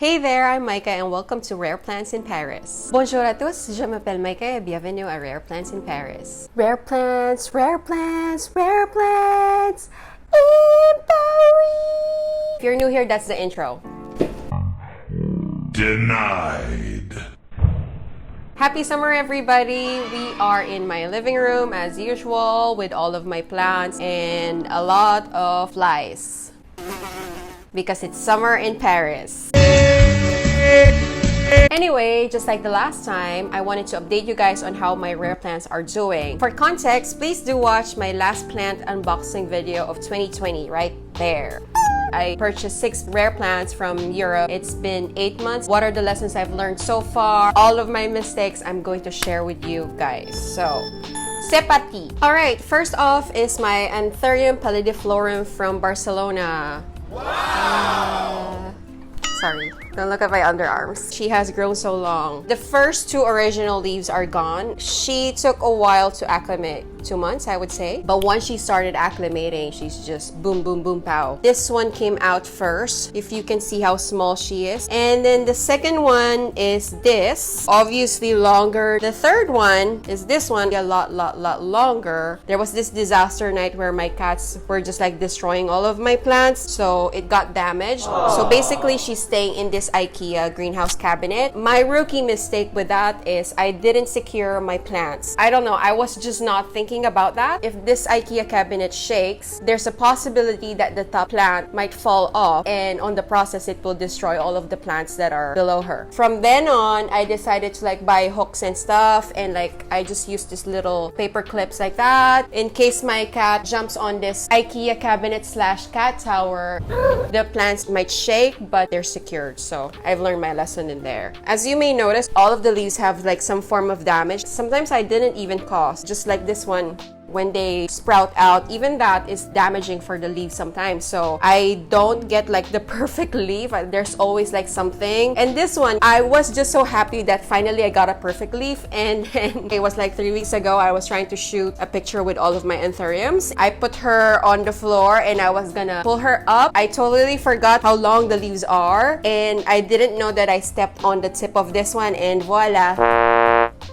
Hey there, I'm Micah and welcome to Rare Plants in Paris. Bonjour à tous, je m'appelle Micah et bienvenue à Rare Plants in Paris. Rare plants, rare plants, rare plants in Paris. If you're new here, that's the intro. Denied. Happy summer, everybody! We are in my living room as usual with all of my plants and a lot of flies because it's summer in Paris. Anyway, just like the last time, I wanted to update you guys on how my rare plants are doing. For context, please do watch my last plant unboxing video of 2020 right there. I purchased 6 rare plants from Europe. It's been 8 months. What are the lessons I've learned so far? All of my mistakes I'm going to share with you guys. So, c'est parti! Alright, first off is my Anthurium pallidiflorum from Barcelona. Wow! Sorry. Don't look at my underarms. She has grown so long. The first 2 original leaves are gone. She took a while to acclimate. 2 months, I would say. But once she started acclimating, she's just boom, boom, boom, pow. This one came out first, if you can see how small she is. And then the second one is this. Obviously longer. The third one is this one, a lot longer. There was this disaster night where my cats were just like destroying all of my plants. So it got damaged. So basically, she's staying in this IKEA greenhouse cabinet. My rookie mistake with that is I didn't secure my plants. I don't know, I was just not thinking about that. If this IKEA cabinet shakes, there's a possibility that the top plant might fall off, and on the process it will destroy all of the plants that are below her. From then on, I decided to buy hooks and stuff, and I just use this little paper clips like that in case my cat jumps on this IKEA cabinet / cat tower. The plants might shake, but they're secured. So I've learned my lesson in there. As you may notice, all of the leaves have some form of damage. Sometimes I didn't even cause, just like this one. When they sprout out, even that is damaging for the leaves sometimes. So I don't get the perfect leaf. There's always something. And this one, I was just so happy that finally I got a perfect leaf. And then it was 3 weeks ago, I was trying to shoot a picture with all of my Anthuriums. I put her on the floor and I was gonna pull her up. I totally forgot how long the leaves are. And I didn't know that I stepped on the tip of this one, and voila.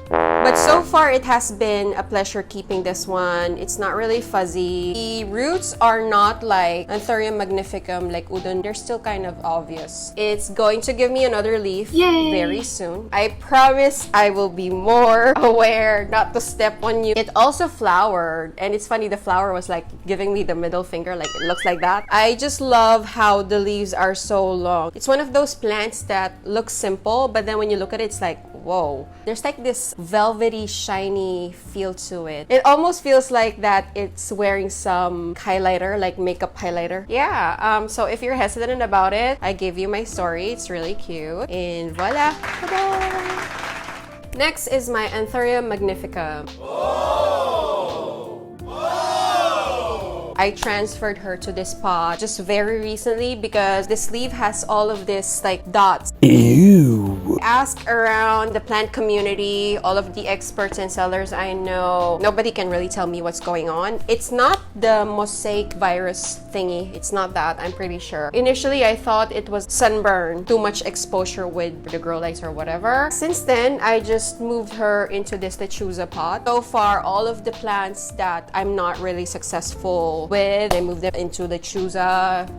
But so far, it has been a pleasure keeping this one. It's not really fuzzy. The roots are not like Anthurium magnificum, like udon. They're still kind of obvious. It's going to give me another leaf very soon. I promise I will be more aware not to step on you. It also flowered. And it's funny, the flower was giving me the middle finger. It looks like that. I just love how the leaves are so long. It's one of those plants that looks simple, but then when you look at it, it's whoa. There's this velvety, shiny feel to it. It almost feels like that it's wearing some highlighter, makeup highlighter. Yeah, so if you're hesitant about it, I gave you my story. It's really cute. And voila. Ta-da! Next is my Anthurium magnificum. I transferred her to this pot just very recently because this leaf has all of this dots. Ew. Ask around the plant community, all of the experts and sellers I know. Nobody can really tell me what's going on. It's not the mosaic virus thingy. It's not that, I'm pretty sure. Initially, I thought it was sunburn, too much exposure with the grow lights or whatever. Since then, I just moved her into this lechuza pot. So far, all of the plants that I'm not really successful with, I moved them into the lechuza.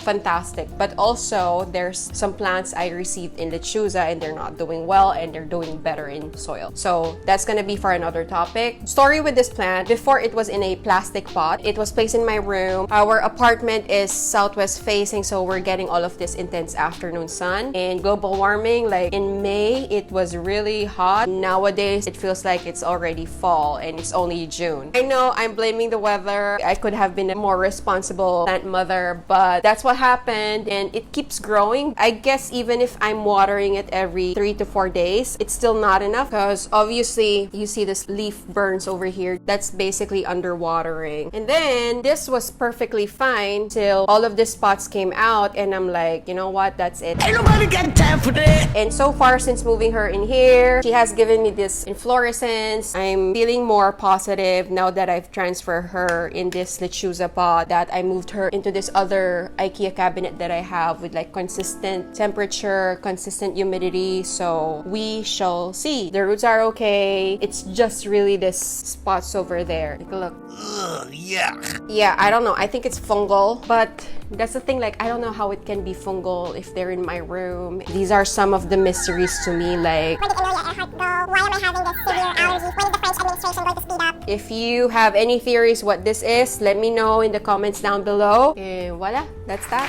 Fantastic. But also, there's some plants I received in lechuza and they're not doing well and they're doing better in soil. So that's gonna be for another topic. Story with this plant, before it was in a plastic pot. It was placed in my room. Our apartment is southwest facing, so we're getting all of this intense afternoon sun. And global warming, in May, it was really hot. Nowadays, it feels like it's already fall and it's only June. I know I'm blaming the weather. I could have been a more responsible plant mother, but that's what happened, and it keeps growing. I guess even if I'm watering it every 3 to 4 days, it's still not enough because obviously you see this leaf burns over here. That's basically underwatering. And then this was perfectly fine till all of the spots came out, and I'm you know what, that's it. Ain't nobody got time for that. And so far, since moving her in here, she has given me this inflorescence. I'm feeling more positive now that I've transferred her in this lechuza pot, that I moved her into this other IKEA IKEA cabinet that I have with like consistent temperature, consistent humidity. So we shall see. The roots are okay. It's just really this spots over there. Take a look. Ugh, yuck. Yeah, I don't know. I think it's fungal, but that's the thing. Like, I don't know how it can be fungal if they're in my room. These are some of the mysteries to me. Like, where did Amelia Earhart go? Why am I having this severe allergy? When is the French administration going to speed up? if you have any theories what this is, let me know in the comments down below. And voila, that's that.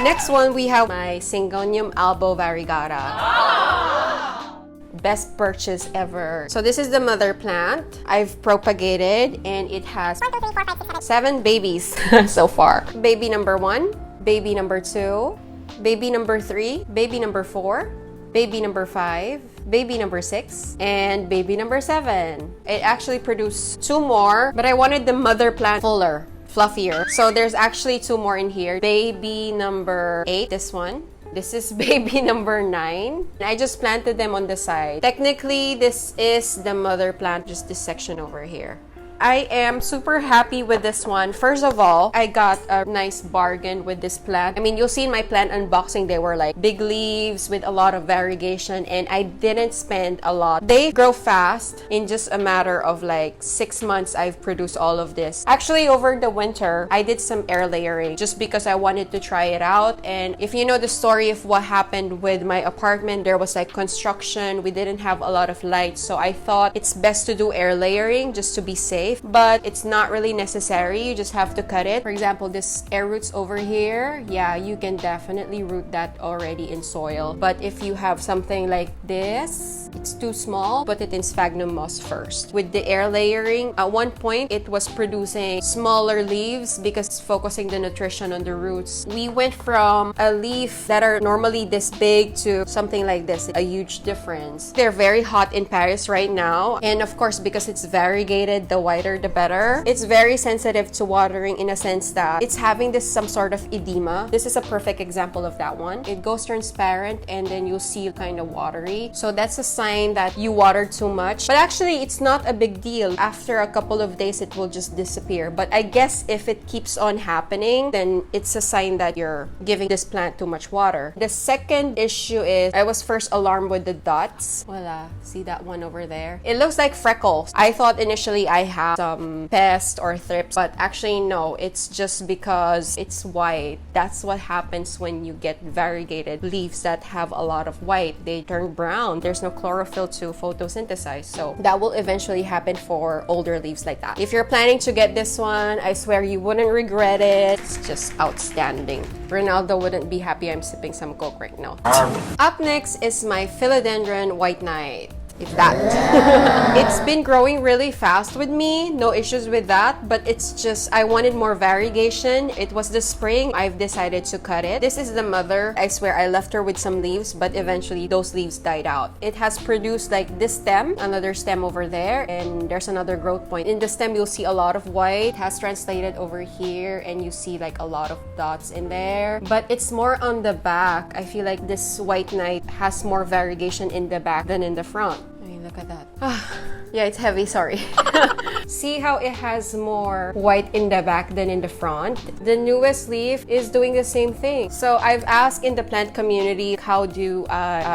Next one, we have my Syngonium albo variegata. Best purchase ever. So this is the mother plant I've propagated, and it has 1, 2, 3, 4, 5, 6, 7. 7 babies so far. Baby number 1, baby number 2, baby number 3, baby number 4, baby number 5, baby number 6, and baby number 7. It actually produced 2 more, but I wanted the mother plant fuller, fluffier. So there's actually 2 more in here. Baby number 8, this one. This is baby number 9. I just planted them on the side. Technically, this is the mother plant, just this section over here. I am super happy with this one. First of all, I got a nice bargain with this plant. I mean, you'll see in my plant unboxing, they were like big leaves with a lot of variegation, and I didn't spend a lot. They grow fast. In just a matter of like 6 months, I've produced all of this. Actually, over the winter, I did some air layering just because I wanted to try it out. And if you know the story of what happened with my apartment, there was like construction. We didn't have a lot of light, so I thought it's best to do air layering just to be safe. But it's not really necessary. You just have to cut it. For example, this air roots over here, yeah, you can definitely root that already in soil. But if you have something like this, it's too small, put it in sphagnum moss first. With the air layering, at one point it was producing smaller leaves because it's focusing the nutrition on the roots. We went from a leaf that are normally this big to something like this, a huge difference. They're very hot in Paris right now, and of course, because it's variegated, the whiter the better. It's very sensitive to watering in a sense that it's having this some sort of edema. This is a perfect example of that one. It goes transparent and then you'll see kind of watery. So that's a sign that you watered too much. But actually, it's not a big deal. After a couple of days, it will just disappear. But I guess if it keeps on happening, then it's a sign that you're giving this plant too much water. The second issue is I was first alarmed with the dots. Voila, see that one over there? It looks like freckles. I thought initially I have some pest or thrips, but actually no, it's just because it's white. That's what happens when you get variegated leaves that have a lot of white. They turn brown. There's no chlorophyll to photosynthesize, so that will eventually happen for older leaves like that. If you're planning to get this one, I swear you wouldn't regret it. It's just outstanding. Ronaldo wouldn't be happy I'm sipping some Coke right now. Up next is my philodendron white knight. If that. It's been growing really fast with me, no issues with that, but it's just I wanted more variegation. It was the spring, I've decided to cut it. This is the mother. I swear I left her with some leaves, but eventually those leaves died out. It has produced like this stem, another stem over there, and there's another growth point. In the stem, you'll see a lot of white. It has translated over here, and you see like a lot of dots in there, but it's more on the back. I feel like this white knight has more variegation in the back than in the front. I mean, look at that. Yeah, it's heavy, sorry. See how it has more white in the back than in the front? The newest leaf is doing the same thing. So I've asked in the plant community, how do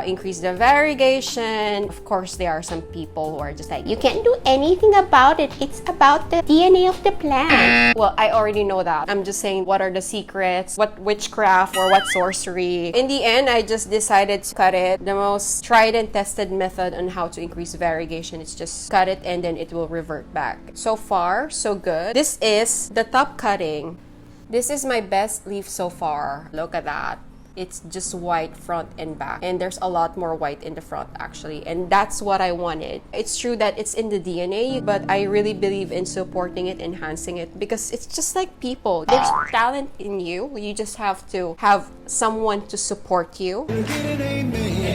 increase the variegation? Of course, there are some people who are just like, you can't do anything about it. It's about the DNA of the plant. Well, I already know that. I'm just saying, what are the secrets? What witchcraft or what sorcery? In the end, I just decided to cut it. The most tried and tested method on how to increase variegation is just cut it and then it will revert back. So far, so good. This is the top cutting. This is my best leaf so far. Look at that. It's just white front and back, and there's a lot more white in the front actually, and that's what I wanted. It's true that it's in the DNA, but I really believe in supporting it, enhancing it, because it's just like people. There's talent in you. You just have to have someone to support you.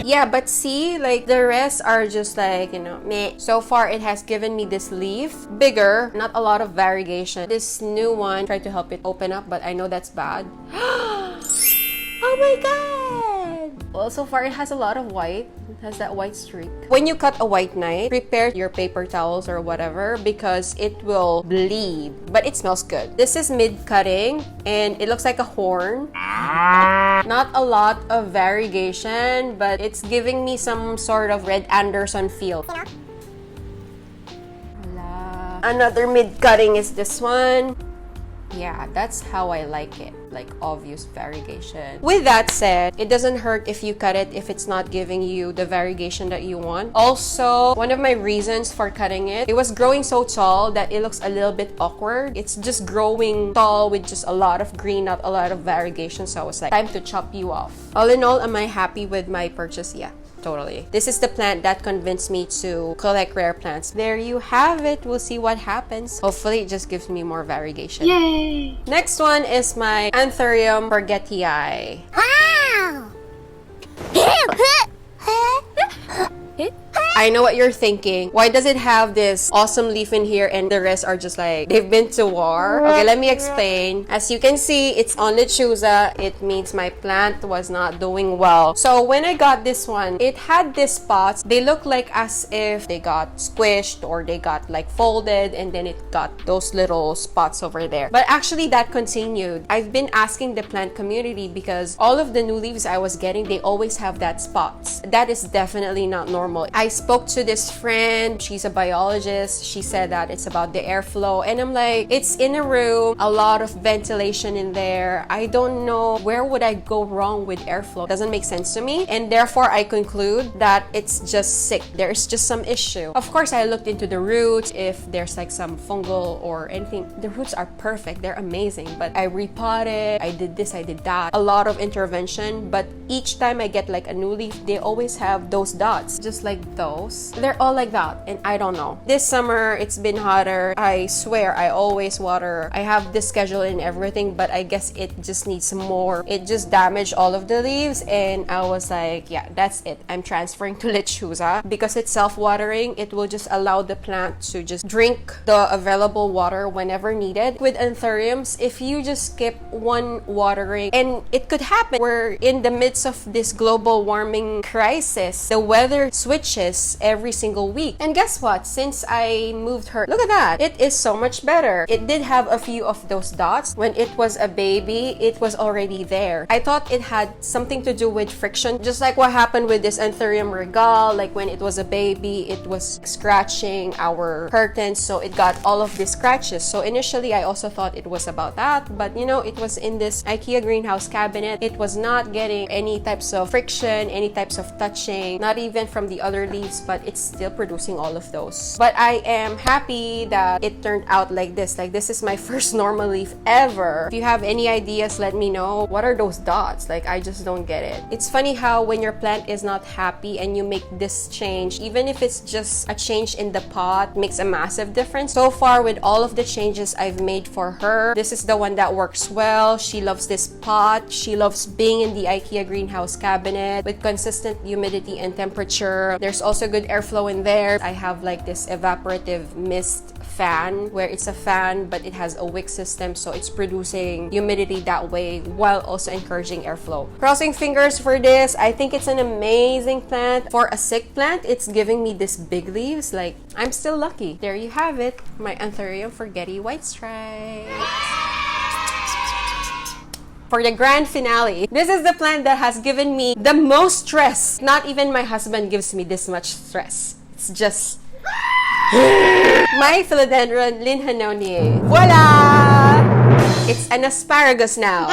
Yeah, but see, like the rest are just like, you know, meh. So far, it has given me this leaf, bigger, not a lot of variegation. This new one, try to help it open up, but I know that's bad. Oh my god! Well, so far it has a lot of white. It has that white streak. When you cut a white knight, prepare your paper towels or whatever because it will bleed, but it smells good. This is mid-cutting and it looks like a horn. Not a lot of variegation, but it's giving me some sort of Red Anderson feel. Voilà. Another mid-cutting is this one. Yeah, that's how I like it, like obvious variegation. With that said, it doesn't hurt if you cut it if it's not giving you the variegation that you want. Also, one of my reasons for cutting it was growing so tall that it looks a little bit awkward. It's just growing tall with just a lot of green, not a lot of variegation. So I was like, time to chop you off. All in all, am I happy with my purchase? Yeah. Totally. This is the plant that convinced me to collect rare plants. There you have it. We'll see what happens. Hopefully, it just gives me more variegation. Yay! Next one is my Anthurium forgetii. Wow! I know what you're thinking. Why does it have this awesome leaf in here and the rest are just like, they've been to war? Okay, let me explain. As you can see, it's on lechuza. It means my plant was not doing well. So when I got this one, it had these spots. They look like as if they got squished or they got like folded and then it got those little spots over there. But actually that continued. I've been asking the plant community because all of the new leaves I was getting, they always have that spots. That is definitely not normal. I spoke to this friend. She's a biologist. She said that it's about the airflow. And I'm like, it's in a room, a lot of ventilation in there. I don't know where would I go wrong with airflow. Doesn't make sense to me. And therefore, I conclude that it's just sick. There's just some issue. Of course, I looked into the roots, if there's like some fungal or anything. The roots are perfect. They're amazing. But I repotted. I did this, I did that. A lot of intervention. But each time I get like a new leaf, they always have those dots. Just like those. They're all like that, and I don't know. This summer, it's been hotter. I swear, I always water. I have this schedule and everything, but I guess it just needs some more. It just damaged all of the leaves, and I was like, yeah, that's it. I'm transferring to lechuza because it's self-watering. It will just allow the plant to just drink the available water whenever needed. With anthuriums, if you just skip one watering, and it could happen, we're in the midst of this global warming crisis. The weather switches every single week. And guess what? Since I moved her, look at that. It is so much better. It did have a few of those dots. When it was a baby, it was already there. I thought it had something to do with friction, just like what happened with this Anthurium regal. Like when it was a baby, it was scratching our curtains, so it got all of these scratches. So initially, I also thought it was about that, but you know, it was in this IKEA greenhouse cabinet. It was not getting any types of friction, any types of touching, not even from the other leaves, but it's still producing all of those. But I am happy that it turned out like this. Like this is my first normal leaf ever. If you have any ideas, let me know. What are those dots? Like I just don't get it. It's funny how when your plant is not happy and you make this change, even if it's just a change in the pot, makes a massive difference. So far with all of the changes I've made for her, this is the one that works well. She loves this pot. She loves being in the IKEA greenhouse cabinet with consistent humidity and temperature. There's also good airflow in there. I have like this evaporative mist fan where it's a fan but it has a wick system, so it's producing humidity that way while also encouraging airflow. Crossing fingers for this. I think it's an amazing plant. For a sick plant, it's giving me this big leaves. Like I'm still lucky. There you have it, my Anthurium forgetii white stripe. For the grand finale, this is the plant that has given me the most stress. Not even my husband gives me this much stress. It's just my philodendron lynnhannoniae. Voila! It's an asparagus now.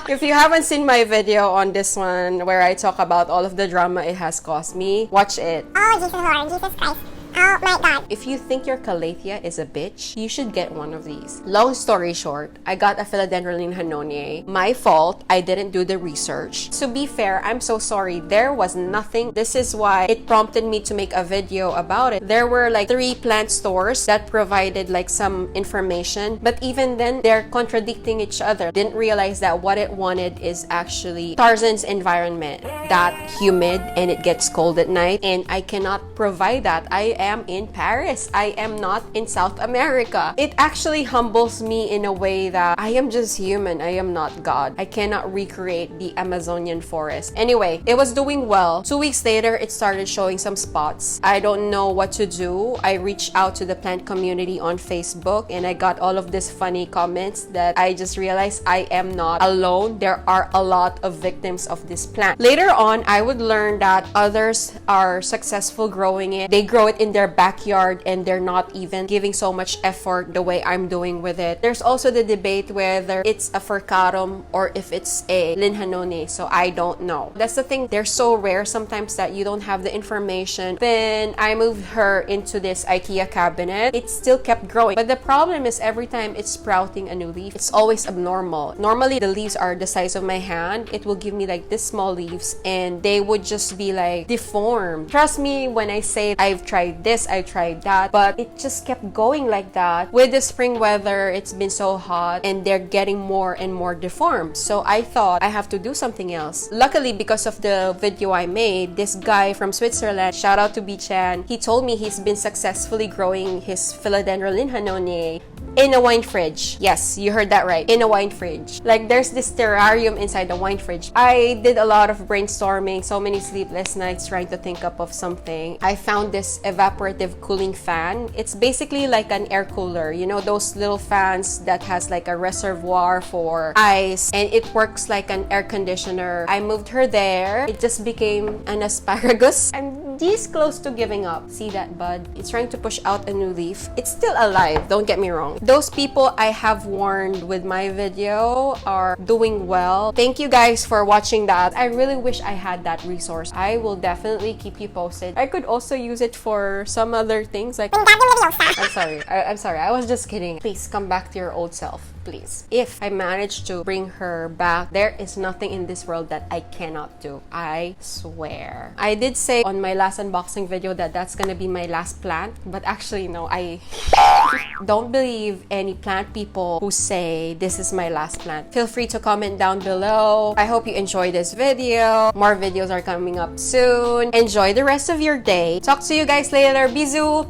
If you haven't seen my video on this one where I talk about all of the drama it has caused me, watch it. Oh, Jesus Lord, Jesus Christ. Oh my God. If you think your calathea is a bitch, you should get one of these. Long story short, I got a philodendron lynnhannoniae. My fault, I didn't do the research. To be fair, I'm so sorry. There was nothing. This is why it prompted me to make a video about it. There were like 3 plant stores that provided like some information, but even then, they're contradicting each other. Didn't realize that what it wanted is actually Tarzan's environment. That humid and it gets cold at night, and I cannot provide that. I am in Paris. I am not in South America. It actually humbles me in a way that I am just human. I am not God. I cannot recreate the Amazonian forest. Anyway, it was doing well. 2 weeks later, it started showing some spots. I don't know what to do. I reached out to the plant community on Facebook and I got all of these funny comments that I just realized I am not alone. There are a lot of victims of this plant. Later on, I would learn that others are successful growing it. They grow it in their backyard and they're not even giving so much effort the way I'm doing with it. There's also the debate whether it's a forgetii or if it's a lynnhannoniae, so I don't know. That's the thing, they're so rare sometimes that you don't have the information. Then I moved her into this IKEA cabinet. It still kept growing, but the problem is every time it's sprouting a new leaf, it's always abnormal. Normally the leaves are the size of my hand. It will give me like this small leaves and they would just be like deformed. Trust me when I say I've tried this, I've tried that, but it just kept going like that. With the spring weather, it's been so hot and they're getting more and more deformed. So I thought I have to do something else. Luckily, because of the video I made, this guy from Switzerland, shout out to B-chan, he told me he's been successfully growing his philodendron lynnhannoniae in a wine fridge. Yes, you heard that right. In a wine fridge. Like there's this terrarium inside the wine fridge. I did a lot of brainstorming, so many sleepless nights trying to think up of something. I found this evaporative cooling fan. It's basically like an air cooler. You know those little fans that has like a reservoir for ice and it works like an air conditioner. I moved her there. It just became an asparagus. I'm this close to giving up. See that bud? It's trying to push out a new leaf. It's still alive, don't get me wrong. Those people I have warned with my video are doing well. Thank you guys for watching that. I really wish I had that resource. I will definitely keep you posted. I could also use it for some other things like... I'm sorry. I was just kidding. Please come back to your old self. Please. If I manage to bring her back, there is nothing in this world that I cannot do. I swear. I did say on my last unboxing video that that's gonna be my last plant, but actually no, I don't believe any plant people who say this is my last plant. Feel free to comment down below. I hope you enjoyed this video. More videos are coming up soon. Enjoy the rest of your day. Talk to you guys later. Bisous!